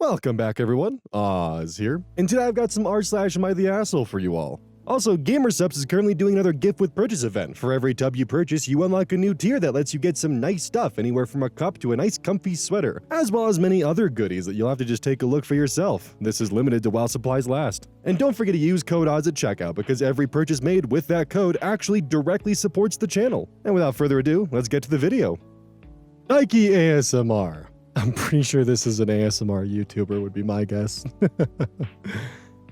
Welcome back everyone, Oz here, and today I've got some r/am I the asshole for you all. Also, GamerSupps is currently doing another gift with purchase event. For every tub you purchase, you unlock a new tier that lets you get some nice stuff, anywhere from a cup to a nice comfy sweater, as well as many other goodies that you'll have to just take a look for yourself. This is limited to while supplies last. And don't forget to use code OZ at checkout, because every purchase made with that code actually directly supports the channel. And without further ado, let's get to the video. Nike ASMR. I'm pretty sure this is an ASMR YouTuber would be my guess.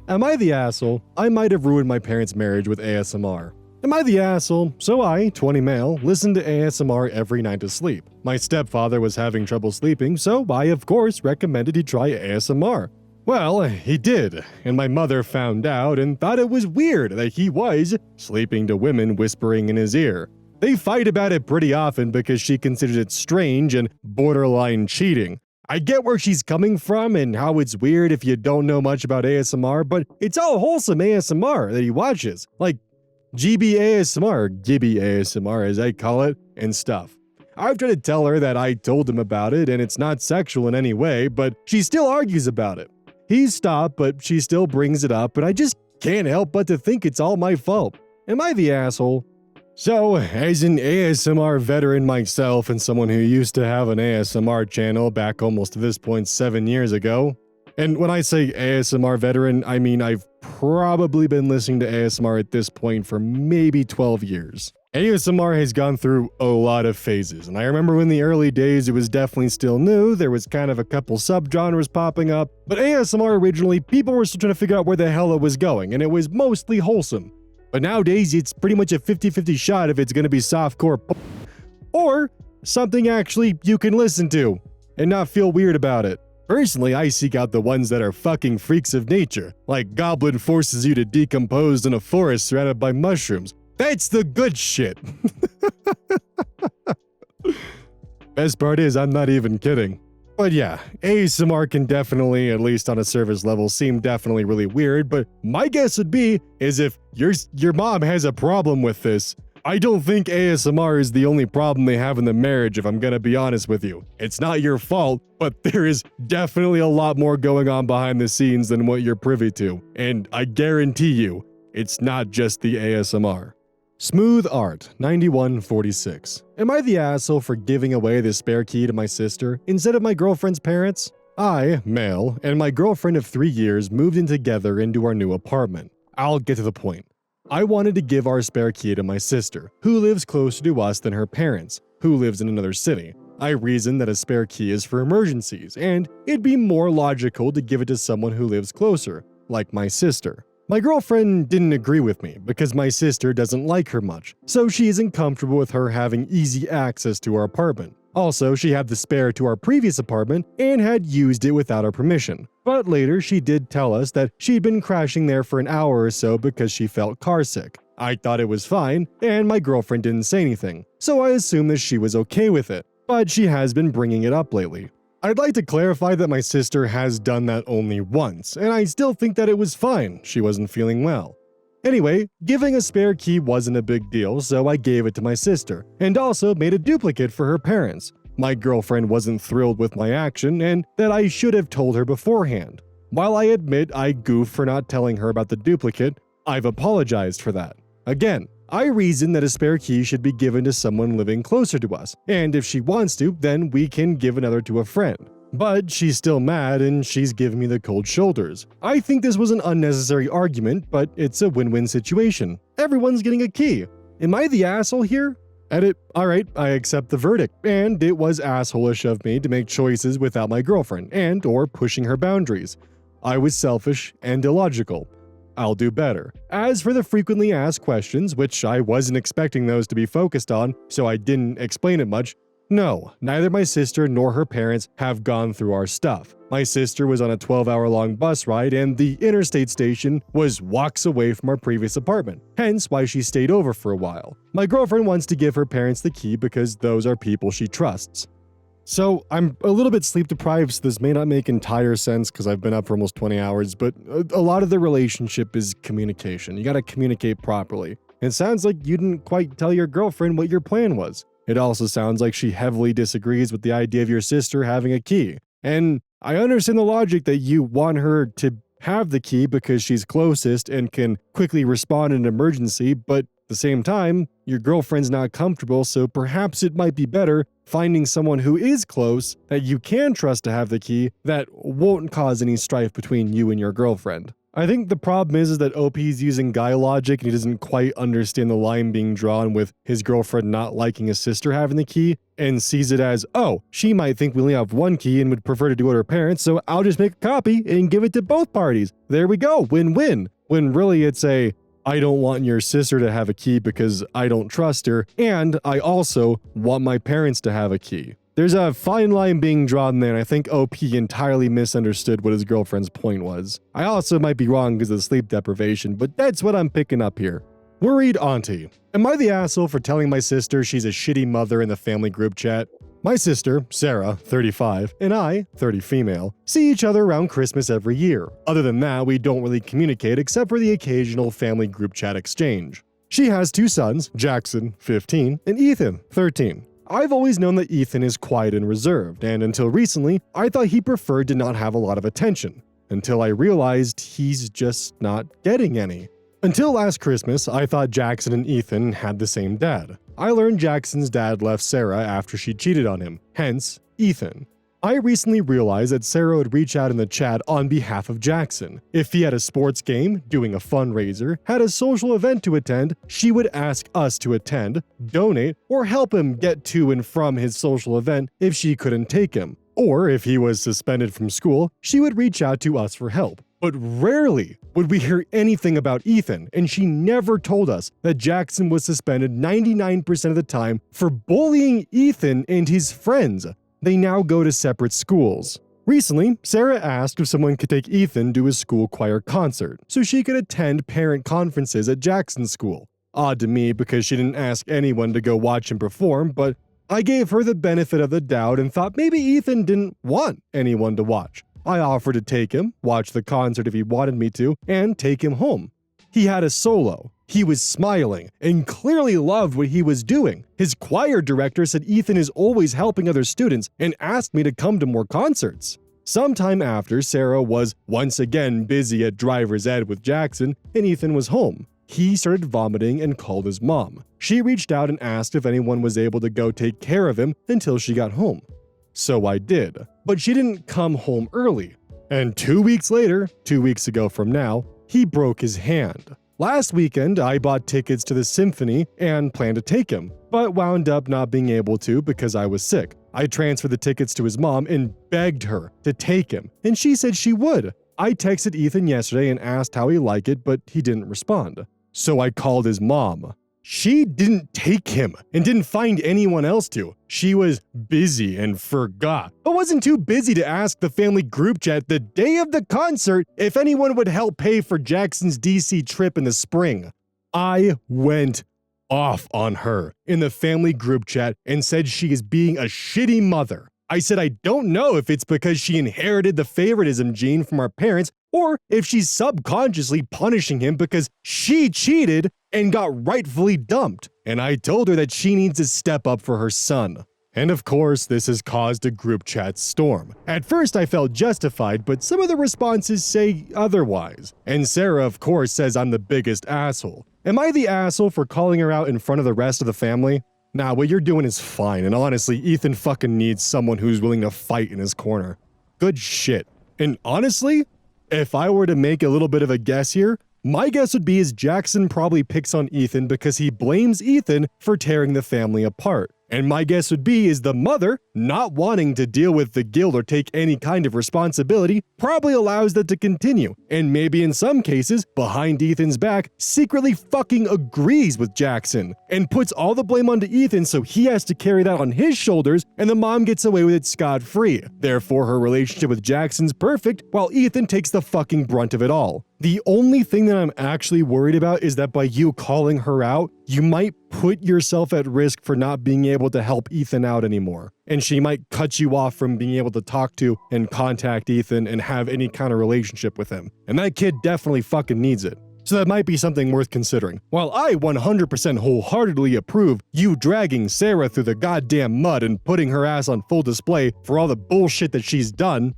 Am I the asshole? I might have ruined my parents' marriage with ASMR. Am I the asshole? So I, 20 male, listened to ASMR every night to sleep. My stepfather was having trouble sleeping, so I of course recommended he try ASMR. Well, he did, and my mother found out and thought it was weird that he was sleeping to women whispering in his ear. They fight about it pretty often because she considers it strange and borderline cheating. I get where she's coming from and how it's weird if you don't know much about ASMR, but it's all wholesome ASMR that he watches, like GB ASMR, Gibby ASMR as I call it, and stuff. I've tried to tell her that I told him about it and it's not sexual in any way, but she still argues about it. He's stopped, but she still brings it up, and I just can't help but to think it's all my fault. Am I the asshole? So, as an ASMR veteran myself and someone who used to have an ASMR channel back almost to this point 7 years ago, and when I say ASMR veteran, I mean I've probably been listening to ASMR at this point for maybe 12 years. ASMR has gone through a lot of phases, and I remember in the early days it was definitely still new, there was kind of a couple subgenres popping up, but ASMR originally, people were still trying to figure out where the hell it was going, and it was mostly wholesome. But nowadays, it's pretty much a 50-50 shot if it's going to be softcore or something actually you can listen to and not feel weird about it. Personally, I seek out the ones that are fucking freaks of nature, like Goblin forces you to decompose in a forest surrounded by mushrooms. That's the good shit. Best part is, I'm not even kidding. But yeah, ASMR can definitely, at least on a surface level, seem definitely really weird, but my guess would be is if your mom has a problem with this, I don't think ASMR is the only problem they have in the marriage, if I'm gonna be honest with you. It's not your fault, but there is definitely a lot more going on behind the scenes than what you're privy to, and I guarantee you, it's not just the ASMR. Smooth Art 9146. Am I the asshole for giving away the spare key to my sister instead of my girlfriend's parents? I, male, and my girlfriend of 3 years moved in together into our new apartment. I'll get to the point. I wanted to give our spare key to my sister, who lives closer to us than her parents, who lives in another city. I reasoned that a spare key is for emergencies, and it'd be more logical to give it to someone who lives closer, like my sister. My girlfriend didn't agree with me because my sister doesn't like her much, so she isn't comfortable with her having easy access to our apartment. Also, she had the spare to our previous apartment and had used it without our permission. But later, she did tell us that she'd been crashing there for an hour or so because she felt carsick. I thought it was fine, and my girlfriend didn't say anything, so I assumed that she was okay with it. But she has been bringing it up lately. I'd like to clarify that my sister has done that only once, and I still think that it was fine, she wasn't feeling well. Anyway, giving a spare key wasn't a big deal, so I gave it to my sister, and also made a duplicate for her parents. My girlfriend wasn't thrilled with my action, and that I should have told her beforehand. While I admit I goofed for not telling her about the duplicate, I've apologized for that. Again, I reason that a spare key should be given to someone living closer to us, and if she wants to, then we can give another to a friend. But she's still mad and she's giving me the cold shoulders. I think this was an unnecessary argument, but it's a win-win situation. Everyone's getting a key. Am I the asshole here? Edit. Alright, I accept the verdict, and it was asshole-ish of me to make choices without my girlfriend and or pushing her boundaries. I was selfish and illogical. I'll do better. As for the frequently asked questions, which I wasn't expecting those to be focused on, so I didn't explain it much, no, neither my sister nor her parents have gone through our stuff. My sister was on a 12-hour-long bus ride, and the interstate station was walks away from our previous apartment, hence why she stayed over for a while. My girlfriend wants to give her parents the key because those are people she trusts. So, I'm a little bit sleep deprived, so this may not make entire sense because I've been up for almost 20 hours, but a lot of the relationship is communication. You gotta communicate properly. It sounds like you didn't quite tell your girlfriend what your plan was. It also sounds like she heavily disagrees with the idea of your sister having a key. And I understand the logic that you want her to have the key because she's closest and can quickly respond in an emergency, but at the same time, your girlfriend's not comfortable, so perhaps it might be better finding someone who is close that you can trust to have the key that won't cause any strife between you and your girlfriend. I think the problem is that OP's using guy logic and he doesn't quite understand the line being drawn with his girlfriend not liking his sister having the key and sees it as, oh, she might think we only have one key and would prefer to do it with her parents, so I'll just make a copy and give it to both parties. There we go, win-win. When really it's a, I don't want your sister to have a key because I don't trust her, and I also want my parents to have a key. There's a fine line being drawn there, and I think OP entirely misunderstood what his girlfriend's point was. I also might be wrong because of sleep deprivation, but that's what I'm picking up here. Worried auntie. Am I the asshole for telling my sister she's a shitty mother in the family group chat? My sister, Sarah, 35, and I, 30 female, see each other around Christmas every year. Other than that, we don't really communicate except for the occasional family group chat exchange. She has 2 sons, Jackson, 15, and Ethan, 13. I've always known that Ethan is quiet and reserved, and until recently, I thought he preferred to not have a lot of attention, until I realized he's just not getting any. Until last Christmas, I thought Jackson and Ethan had the same dad. I learned Jackson's dad left Sarah after she cheated on him, hence Ethan. I recently realized that Sarah would reach out in the chat on behalf of Jackson. If he had a sports game, doing a fundraiser, had a social event to attend, she would ask us to attend, donate, or help him get to and from his social event if she couldn't take him. Or if he was suspended from school, she would reach out to us for help. But rarely would we hear anything about Ethan, and she never told us that Jackson was suspended 99% of the time for bullying Ethan and his friends. They now go to separate schools. Recently, Sarah asked if someone could take Ethan to his school choir concert so she could attend parent conferences at Jackson's school. Odd to me because she didn't ask anyone to go watch him perform, but I gave her the benefit of the doubt and thought maybe Ethan didn't want anyone to watch. I offered to take him, watch the concert if he wanted me to, and take him home. He had a solo. He was smiling and clearly loved what he was doing. His choir director said Ethan is always helping other students and asked me to come to more concerts. Sometime after, Sarah was once again busy at driver's ed with Jackson and Ethan was home. He started vomiting and called his mom. She reached out and asked if anyone was able to go take care of him until she got home. So I did, but she didn't come home early. And 2 weeks later, 2 weeks ago from now, he broke his hand. Last weekend, I bought tickets to the symphony and planned to take him, but wound up not being able to because I was sick. I transferred the tickets to his mom and begged her to take him, and she said she would. I texted Ethan yesterday and asked how he liked it, but he didn't respond. So I called his mom. She didn't take him and didn't find anyone else to. She was busy and forgot, but wasn't too busy to ask the family group chat the day of the concert if anyone would help pay for Jackson's DC trip in the spring. I went off on her in the family group chat and said she is being a shitty mother. I said I don't know if it's because she inherited the favoritism gene from our parents or if she's subconsciously punishing him because she cheated and got rightfully dumped. And I told her that she needs to step up for her son. And of course, this has caused a group chat storm. At first I felt justified, but some of the responses say otherwise. And Sarah, of course, says I'm the biggest asshole. Am I the asshole for calling her out in front of the rest of the family? Nah, what you're doing is fine, and honestly, Ethan fucking needs someone who's willing to fight in his corner. Good shit. And honestly, if I were to make a little bit of a guess here, my guess would be is Jackson probably picks on Ethan because he blames Ethan for tearing the family apart. And my guess would be is the mother, not wanting to deal with the guilt or take any kind of responsibility, probably allows that to continue, and maybe in some cases, behind Ethan's back, secretly fucking agrees with Jackson, and puts all the blame onto Ethan so he has to carry that on his shoulders, and the mom gets away with it scot-free. Therefore, her relationship with Jackson's perfect, while Ethan takes the fucking brunt of it all. The only thing that I'm actually worried about is that by you calling her out, you might put yourself at risk for not being able to help Ethan out anymore. And she might cut you off from being able to talk to and contact Ethan and have any kind of relationship with him. And that kid definitely fucking needs it. So that might be something worth considering. While I 100% wholeheartedly approve you dragging Sarah through the goddamn mud and putting her ass on full display for all the bullshit that she's done,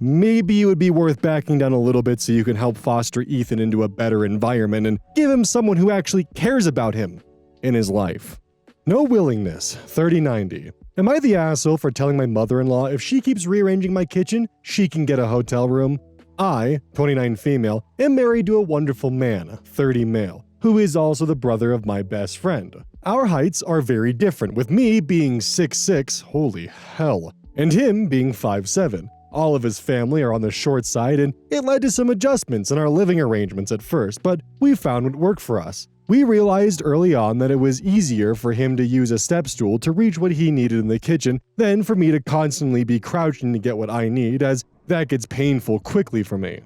maybe it would be worth backing down a little bit so you can help foster Ethan into a better environment and give him someone who actually cares about him in his life. No willingness, 3090. Am I the asshole for telling my mother-in-law if she keeps rearranging my kitchen, she can get a hotel room? I, 29 female, am married to a wonderful man, 30 male, who is also the brother of my best friend. Our heights are very different, with me being 6'6", holy hell, and him being 5'7". All of his family are on the short side, and it led to some adjustments in our living arrangements at first, but we found what worked for us. We realized early on that it was easier for him to use a step stool to reach what he needed in the kitchen than for me to constantly be crouching to get what I need, as that gets painful quickly for me.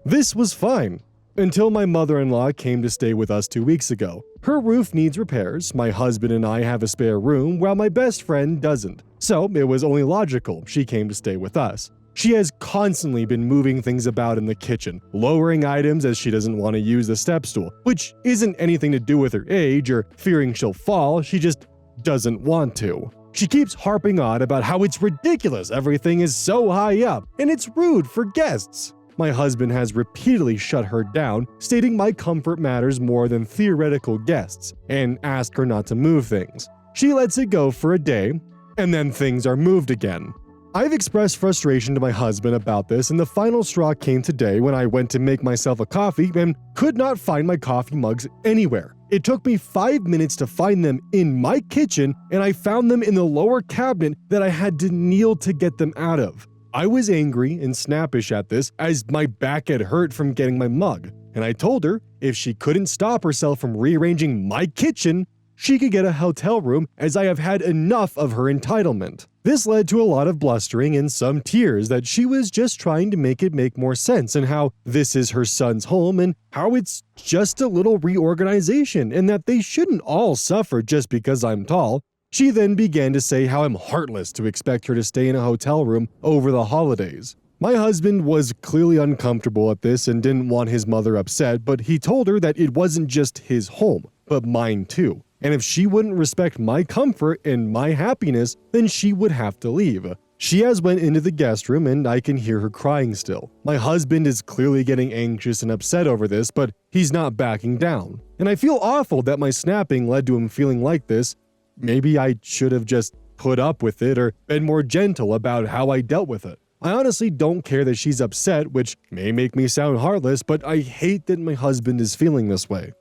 This was fine, until my mother-in-law came to stay with us 2 weeks ago. Her roof needs repairs, my husband and I have a spare room, while my best friend doesn't. So it was only logical she came to stay with us. She has constantly been moving things about in the kitchen, lowering items as she doesn't want to use the step stool, which isn't anything to do with her age or fearing she'll fall, she just doesn't want to. She keeps harping on about how it's ridiculous everything is so high up, and it's rude for guests. My husband has repeatedly shut her down, stating my comfort matters more than theoretical guests, and asked her not to move things. She lets it go for a day, and then things are moved again. I've expressed frustration to my husband about this, and the final straw came today when I went to make myself a coffee and could not find my coffee mugs anywhere. It took me 5 minutes to find them in my kitchen, and I found them in the lower cabinet that I had to kneel to get them out of. I was angry and snappish at this as my back had hurt from getting my mug, and I told her if she couldn't stop herself from rearranging my kitchen, she could get a hotel room as I have had enough of her entitlement. This led to a lot of blustering and some tears that she was just trying to make it make more sense and how this is her son's home and how it's just a little reorganization and that they shouldn't all suffer just because I'm tall. She then began to say how I'm heartless to expect her to stay in a hotel room over the holidays. My husband was clearly uncomfortable at this and didn't want his mother upset, but he told her that it wasn't just his home, but mine too. And if she wouldn't respect my comfort and my happiness, then she would have to leave. She has went into the guest room and I can hear her crying still. My husband is clearly getting anxious and upset over this, but he's not backing down. And I feel awful that my snapping led to him feeling like this. Maybe I should have just put up with it or been more gentle about how I dealt with it. I honestly don't care that she's upset, which may make me sound heartless, but I hate that my husband is feeling this way.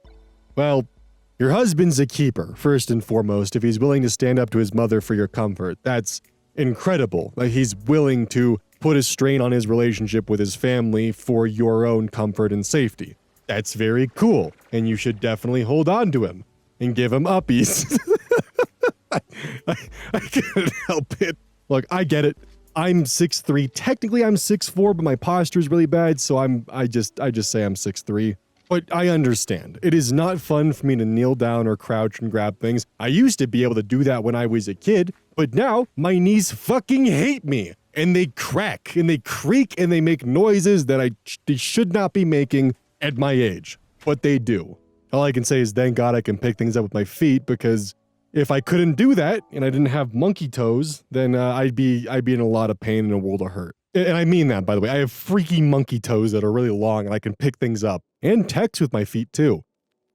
Well, your husband's a keeper, first and foremost, if he's willing to stand up to his mother for your comfort. That's incredible that he's willing to put a strain on his relationship with his family for your own comfort and safety. That's very cool, and you should definitely hold on to him and give him uppies. I couldn't help it. Look, I get it. I'm 6'3". Technically, I'm 6'4", but my posture is really bad, so I just say I'm 6'3". But I understand. It is not fun for me to kneel down or crouch and grab things. I used to be able to do that when I was a kid, but now my knees fucking hate me. And they crack, and they creak, and they make noises that they should not be making at my age. But they do. All I can say is thank God I can pick things up with my feet, because if I couldn't do that, and I didn't have monkey toes, then I'd be in a lot of pain and a world of hurt. And I mean that, by the way. I have freaky monkey toes that are really long, and I can pick things up. And text with my feet, too.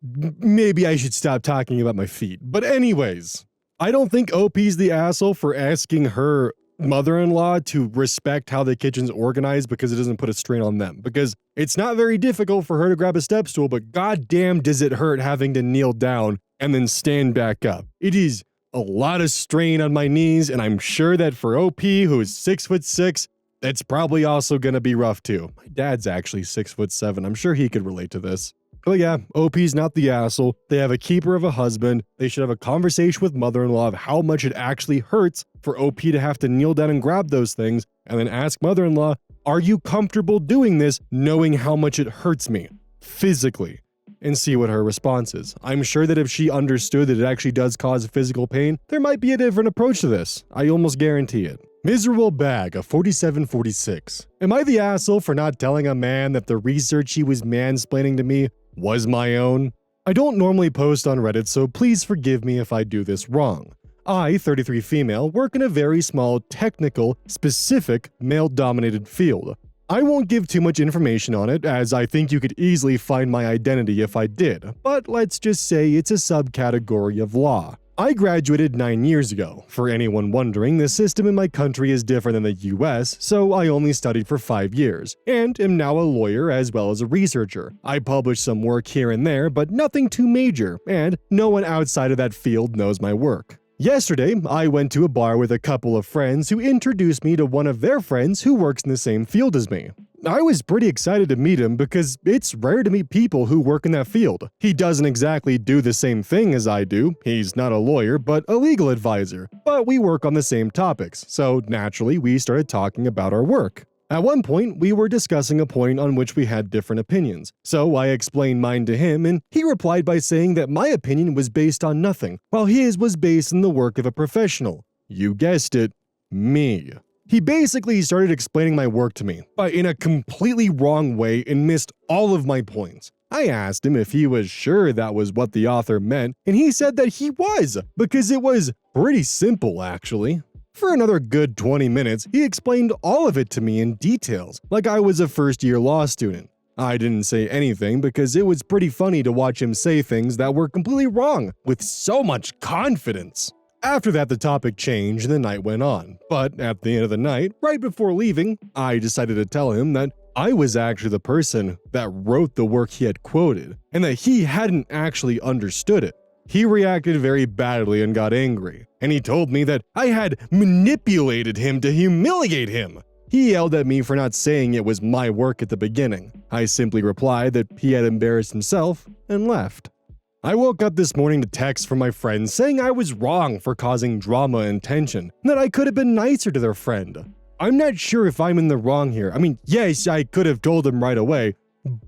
Maybe I should stop talking about my feet. But anyways, I don't think OP's the asshole for asking her mother-in-law to respect how the kitchen's organized because it doesn't put a strain on them. Because it's not very difficult for her to grab a step stool, but goddamn does it hurt having to kneel down and then stand back up. It is a lot of strain on my knees, and I'm sure that for OP, who is 6'6", it's probably also gonna be rough too. My dad's actually 6'7". I'm sure he could relate to this. But yeah, OP's not the asshole. They have a keeper of a husband. They should have a conversation with mother-in-law of how much it actually hurts for OP to have to kneel down and grab those things, and then ask mother-in-law, are you comfortable doing this knowing how much it hurts me physically? And see what her response is. I'm sure that if she understood that it actually does cause physical pain, there might be a different approach to this. I almost guarantee it. Miserable bag of 4746. Am I the asshole for not telling a man that the research he was mansplaining to me was my own? I don't normally post on Reddit, so please forgive me if I do this wrong. I, 33 female, work in a very small, technical, specific, male-dominated field. I won't give too much information on it, as I think you could easily find my identity if I did, but let's just say it's a subcategory of law. I graduated 9 years ago. For anyone wondering, the system in my country is different than the US, so I only studied for 5 years, and am now a lawyer as well as a researcher. I publish some work here and there, but nothing too major, and no one outside of that field knows my work. Yesterday, I went to a bar with a couple of friends who introduced me to one of their friends who works in the same field as me. I was pretty excited to meet him because it's rare to meet people who work in that field. He doesn't exactly do the same thing as I do. He's not a lawyer, but a legal advisor. But we work on the same topics, so naturally we started talking about our work. At one point, we were discussing a point on which we had different opinions, so I explained mine to him and he replied by saying that my opinion was based on nothing, while his was based on the work of a professional. You guessed it, me. He basically started explaining my work to me, but in a completely wrong way and missed all of my points. I asked him if he was sure that was what the author meant, and he said that he was, because it was pretty simple actually. For another good 20 minutes, he explained all of it to me in details, like I was a first-year law student. I didn't say anything because it was pretty funny to watch him say things that were completely wrong with so much confidence. After that, the topic changed and the night went on, but at the end of the night, right before leaving, I decided to tell him that I was actually the person that wrote the work he had quoted, and that he hadn't actually understood it. He reacted very badly and got angry, and he told me that I had manipulated him to humiliate him. He yelled at me for not saying it was my work at the beginning. I simply replied that he had embarrassed himself and left. I woke up this morning to texts from my friends saying I was wrong for causing drama and tension, and that I could have been nicer to their friend. I'm not sure if I'm in the wrong here. I mean, yes, I could have told them right away,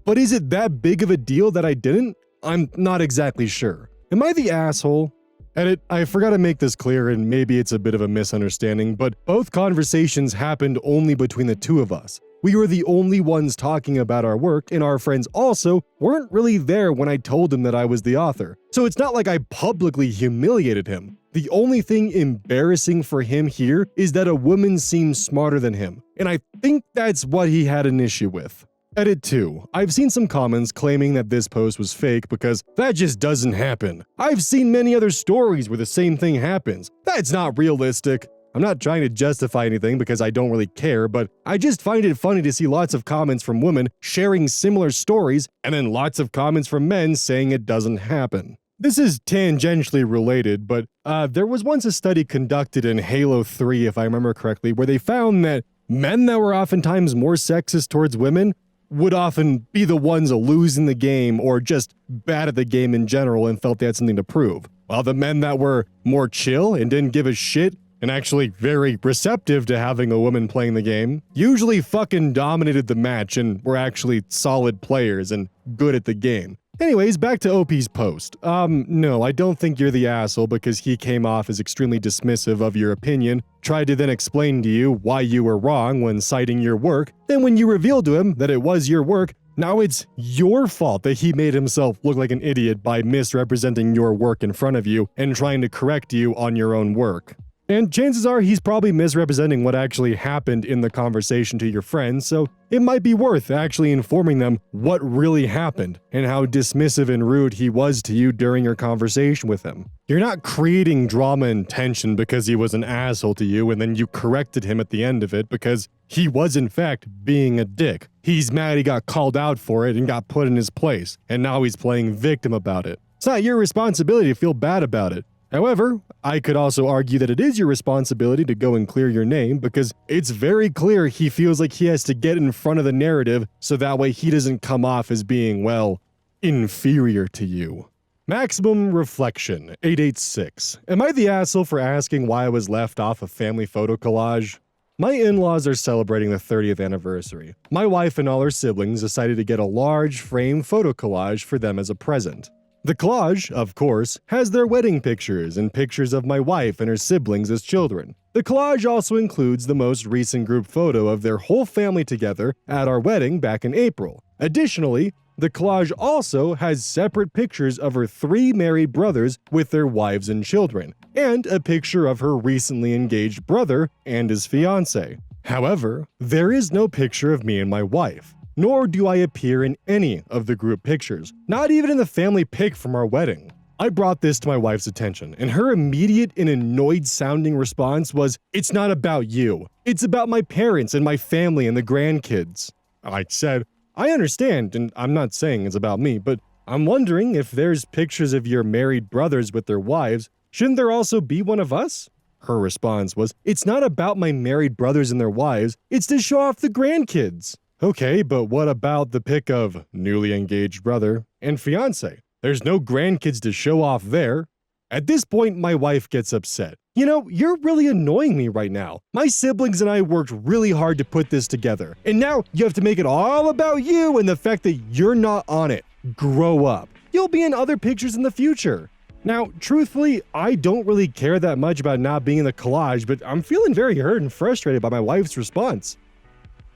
but is it that big of a deal that I didn't? I'm not exactly sure. Am I the asshole? Edit, I forgot to make this clear and maybe it's a bit of a misunderstanding, but both conversations happened only between the two of us. We were the only ones talking about our work, and our friends also weren't really there when I told him that I was the author. So it's not like I publicly humiliated him. The only thing embarrassing for him here is that a woman seems smarter than him, and I think that's what he had an issue with. Edit 2. I've seen some comments claiming that this post was fake because that just doesn't happen. I've seen many other stories where the same thing happens. That's not realistic. I'm not trying to justify anything because I don't really care, but I just find it funny to see lots of comments from women sharing similar stories and then lots of comments from men saying it doesn't happen. This is tangentially related, but there was once a study conducted in Halo 3, if I remember correctly, where they found that men that were oftentimes more sexist towards women would often be the ones losing the game or just bad at the game in general and felt they had something to prove. While the men that were more chill and didn't give a shit and actually very receptive to having a woman playing the game usually fucking dominated the match and were actually solid players and good at the game. Anyways, back to OP's post. No, I don't think you're the asshole because he came off as extremely dismissive of your opinion, tried to then explain to you why you were wrong when citing your work, then when you revealed to him that it was your work, now it's your fault that he made himself look like an idiot by misrepresenting your work in front of you and trying to correct you on your own work. And chances are he's probably misrepresenting what actually happened in the conversation to your friends, so it might be worth actually informing them what really happened and how dismissive and rude he was to you during your conversation with him. You're not creating drama and tension because he was an asshole to you and then you corrected him at the end of it because he was in fact being a dick. He's mad he got called out for it and got put in his place, and now he's playing victim about it. It's not your responsibility to feel bad about it. However, I could also argue that it is your responsibility to go and clear your name because it's very clear he feels like he has to get in front of the narrative so that way he doesn't come off as being, well, inferior to you. Maximum Reflection, 886. Am I the asshole for asking why I was left off a family photo collage? My in-laws are celebrating the 30th anniversary. My wife and all her siblings decided to get a large frame photo collage for them as a present. The collage, of course, has their wedding pictures and pictures of my wife and her siblings as children. The collage also includes the most recent group photo of their whole family together at our wedding back in April. Additionally, The collage also has separate pictures of her 3 married brothers with their wives and children, and a picture of her recently engaged brother and his fiancée. However, there is no picture of me and my wife, nor do I appear in any of the group pictures, not even in the family pic from our wedding. I brought this to my wife's attention, and her immediate and annoyed-sounding response was, "It's not about you. It's about my parents and my family and the grandkids." I said, "I understand, and I'm not saying it's about me, but I'm wondering if there's pictures of your married brothers with their wives, shouldn't there also be one of us?" Her response was, "It's not about my married brothers and their wives, it's to show off the grandkids." Okay, but what about the pic of newly engaged brother and fiancé? There's no grandkids to show off there. At this point, my wife gets upset. "You know, you're really annoying me right now. My siblings and I worked really hard to put this together, and now you have to make it all about you and the fact that you're not on it. Grow up. You'll be in other pictures in the future." Now, truthfully, I don't really care that much about not being in the collage, but I'm feeling very hurt and frustrated by my wife's response.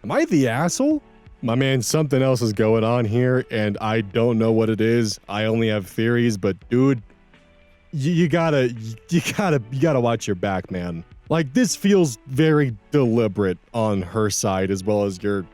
Am I the asshole? My man, something else is going on here, and I don't know what it is. I only have theories, but dude, you gotta watch your back, man. Like, this feels very deliberate on her side as well as your,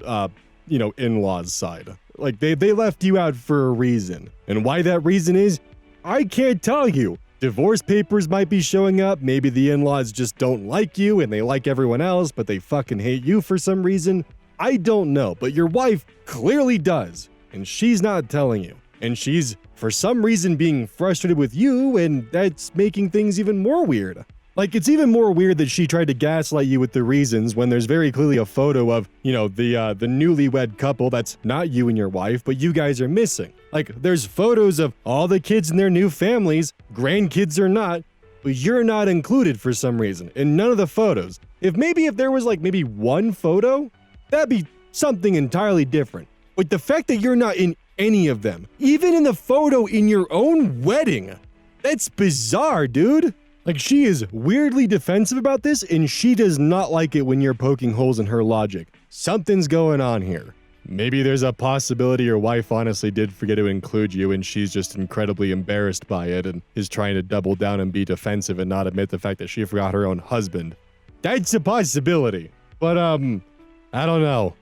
in-laws side. Like, they left you out for a reason, and why that reason is, I can't tell you. Divorce papers might be showing up, maybe the in-laws just don't like you and they like everyone else, but they fucking hate you for some reason. I don't know, but your wife clearly does, and she's not telling you. And she's, for some reason, being frustrated with you, and that's making things even more weird. Like, it's even more weird that she tried to gaslight you with the reasons when there's very clearly a photo of, the newlywed couple that's not you and your wife, but you guys are missing. Like, there's photos of all the kids in their new families, grandkids or not, but you're not included for some reason in none of the photos. If there was maybe one photo, that'd be something entirely different. But the fact that you're not in any of them, even in the photo in your own wedding, that's bizarre, dude. Like, she is weirdly defensive about this, and she does not like it when you're poking holes in her logic. Something's going on here. Maybe there's a possibility your wife honestly did forget to include you, and she's just incredibly embarrassed by it and is trying to double down and be defensive and not admit the fact that she forgot her own husband. That's a possibility. But, I don't know.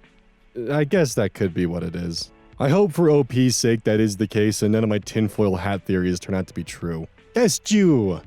I guess that could be what it is. I hope for OP's sake that is the case and none of my tinfoil hat theories turn out to be true. Test you!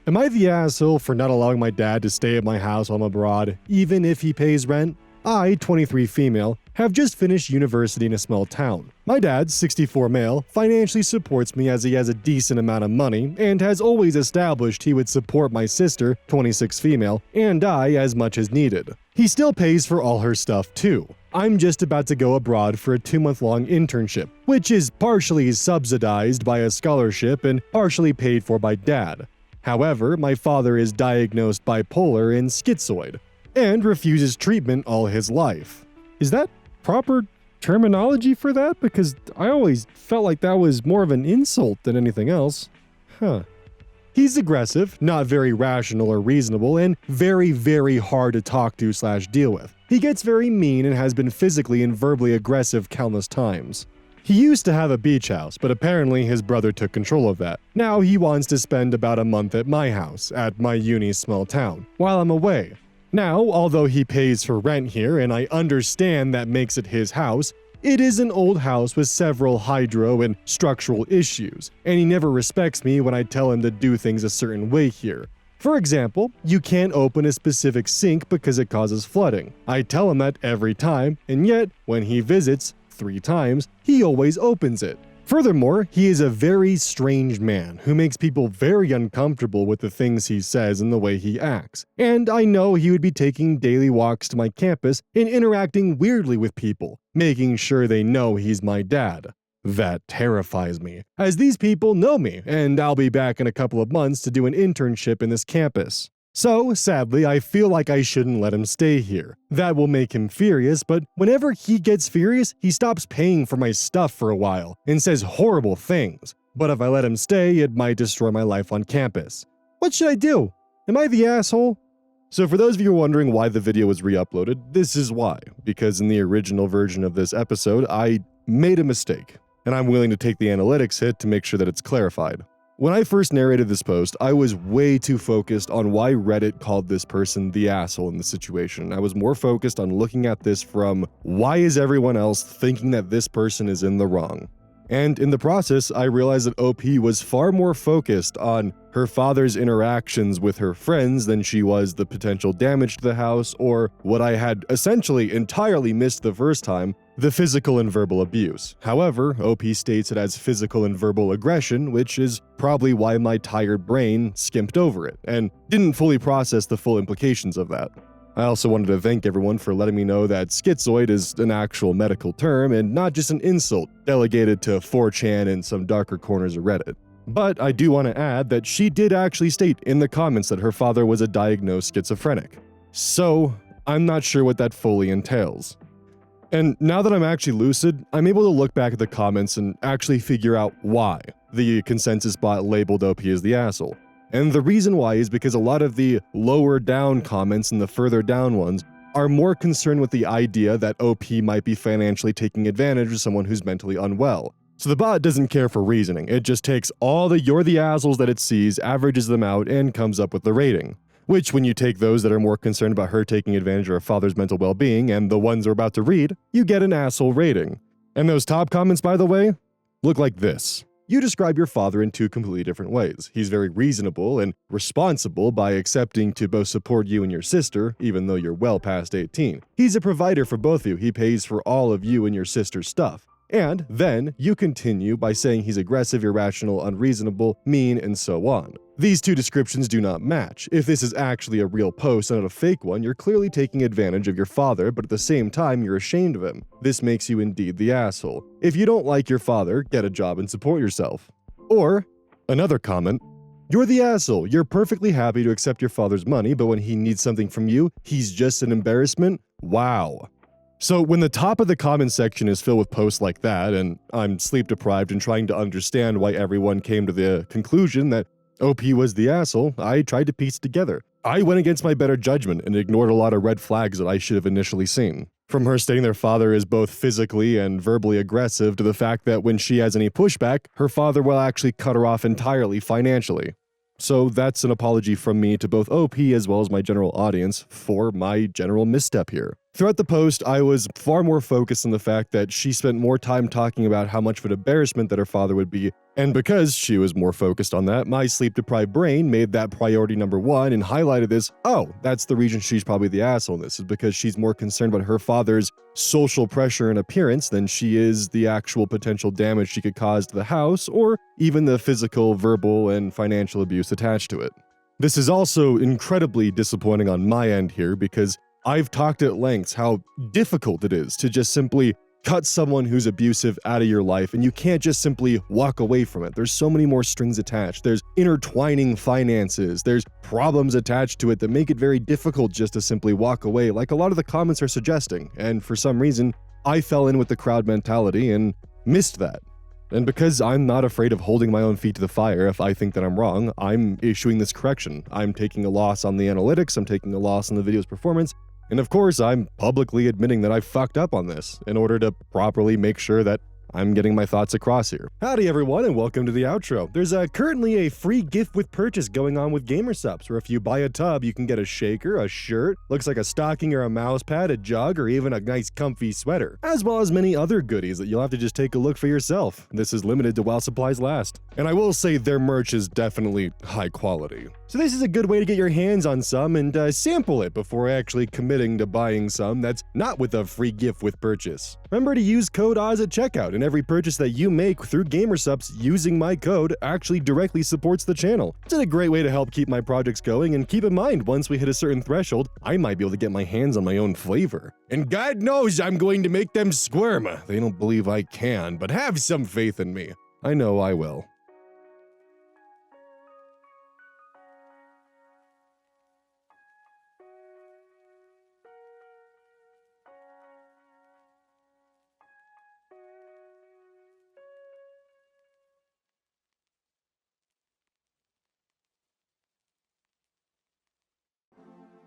Am I the asshole for not allowing my dad to stay at my house while I'm abroad, even if he pays rent? I, 23 female, have just finished university in a small town. My dad, 64 male, financially supports me as he has a decent amount of money and has always established he would support my sister, 26 female, and I as much as needed. He still pays for all her stuff too. I'm just about to go abroad for a 2-month-long internship, which is partially subsidized by a scholarship and partially paid for by dad. However, my father is diagnosed bipolar and schizoid, and refuses treatment all his life. Is that proper terminology for that? Because I always felt like that was more of an insult than anything else. He's aggressive, not very rational or reasonable, and very, very hard to talk to / deal with. He gets very mean and has been physically and verbally aggressive countless times. He used to have a beach house, but apparently his brother took control of that. Now he wants to spend about a month at my house, at my uni's small town, while I'm away. Now, although he pays for rent here and I understand that makes it his house, it is an old house with several hydro and structural issues, and he never respects me when I tell him to do things a certain way here. For example, you can't open a specific sink because it causes flooding. I tell him that every time, and yet, when he visits 3 times, he always opens it. Furthermore, he is a very strange man who makes people very uncomfortable with the things he says and the way he acts. And I know he would be taking daily walks to my campus and interacting weirdly with people, making sure they know he's my dad. That terrifies me, as these people know me, and I'll be back in a couple of months to do an internship in this campus. So, sadly, I feel like I shouldn't let him stay here. That will make him furious, but whenever he gets furious, he stops paying for my stuff for a while and says horrible things. But if I let him stay, it might destroy my life on campus. What should I do? Am I the asshole? So for those of you wondering why the video was re-uploaded, this is why. Because in the original version of this episode, I made a mistake. and I'm willing to take the analytics hit to make sure that it's clarified. When I first narrated this post, I was way too focused on why Reddit called this person the asshole in the situation. I was more focused on looking at this from why is everyone else thinking that this person is in the wrong? And in the process, I realized that OP was far more focused on her father's interactions with her friends than she was the potential damage to the house or what I had essentially entirely missed the first time, the physical and verbal abuse. However, OP states it as physical and verbal aggression, which is probably why my tired brain skimped over it and didn't fully process the full implications of that. I also wanted to thank everyone for letting me know that schizoid is an actual medical term and not just an insult delegated to 4chan and some darker corners of Reddit. But I do want to add that she did actually state in the comments that her father was a diagnosed schizophrenic. So, I'm not sure what that fully entails. And now that I'm actually lucid, I'm able to look back at the comments and actually figure out why the consensus bot labeled OP as the asshole. And the reason why is because a lot of the lower down comments and the further down ones are more concerned with the idea that OP might be financially taking advantage of someone who's mentally unwell. So the bot doesn't care for reasoning, it just takes all the you're the assholes that it sees, averages them out, and comes up with the rating. Which, when you take those that are more concerned about her taking advantage of her father's mental well-being and the ones we're about to read, you get an asshole rating. And those top comments, by the way, look like this. You describe your father in two completely different ways. He's very reasonable and responsible by accepting to both support you and your sister, even though you're well past 18. He's a provider for both of you. He pays for all of you and your sister's stuff. And then you continue by saying he's aggressive, irrational, unreasonable, mean, and so on. These two descriptions do not match. If this is actually a real post and not a fake one, you're clearly taking advantage of your father, but at the same time, you're ashamed of him. This makes you indeed the asshole. If you don't like your father, get a job and support yourself. Or, another comment, you're the asshole. You're perfectly happy to accept your father's money, but when he needs something from you, he's just an embarrassment? Wow. So when the top of the comment section is filled with posts like that, and I'm sleep deprived and trying to understand why everyone came to the conclusion that OP was the asshole, I tried to piece it together. I went against my better judgment and ignored a lot of red flags that I should have initially seen. From her stating their father is both physically and verbally aggressive to the fact that when she has any pushback, her father will actually cut her off entirely financially. So that's an apology from me to both OP as well as my general audience for my general misstep here. Throughout the post, I was far more focused on the fact that she spent more time talking about how much of an embarrassment that her father would be, and because she was more focused on that, my sleep-deprived brain made that priority number one and highlighted this, oh, that's the reason she's probably the asshole in this, is because she's more concerned about her father's social pressure and appearance than she is the actual potential damage she could cause to the house, or even the physical, verbal, and financial abuse attached to it. This is also incredibly disappointing on my end here because I've talked at lengths how difficult it is to just simply cut someone who's abusive out of your life, and you can't just simply walk away from it. There's so many more strings attached. There's intertwining finances. There's problems attached to it that make it very difficult just to simply walk away, like a lot of the comments are suggesting. And for some reason, I fell in with the crowd mentality and missed that. And because I'm not afraid of holding my own feet to the fire if I think that I'm wrong, I'm issuing this correction. I'm taking a loss on the analytics, I'm taking a loss on the video's performance, and of course, I'm publicly admitting that I fucked up on this in order to properly make sure that I'm getting my thoughts across here. Howdy everyone and welcome to the outro. There's currently a free gift with purchase going on with GamerSupps, where if you buy a tub, you can get a shaker, a shirt, looks like a stocking or a mouse pad, a jug, or even a nice comfy sweater, as well as many other goodies that you'll have to just take a look for yourself. This is limited to while supplies last. And I will say their merch is definitely high quality. So this is a good way to get your hands on some and sample it before actually committing to buying some that's not with a free gift with purchase. Remember to use code OZ at checkout, and every purchase that you make through GamerSupps using my code actually directly supports the channel. It's a great way to help keep my projects going, and keep in mind, once we hit a certain threshold, I might be able to get my hands on my own flavor. And God knows I'm going to make them squirm. They don't believe I can, but have some faith in me. I know I will.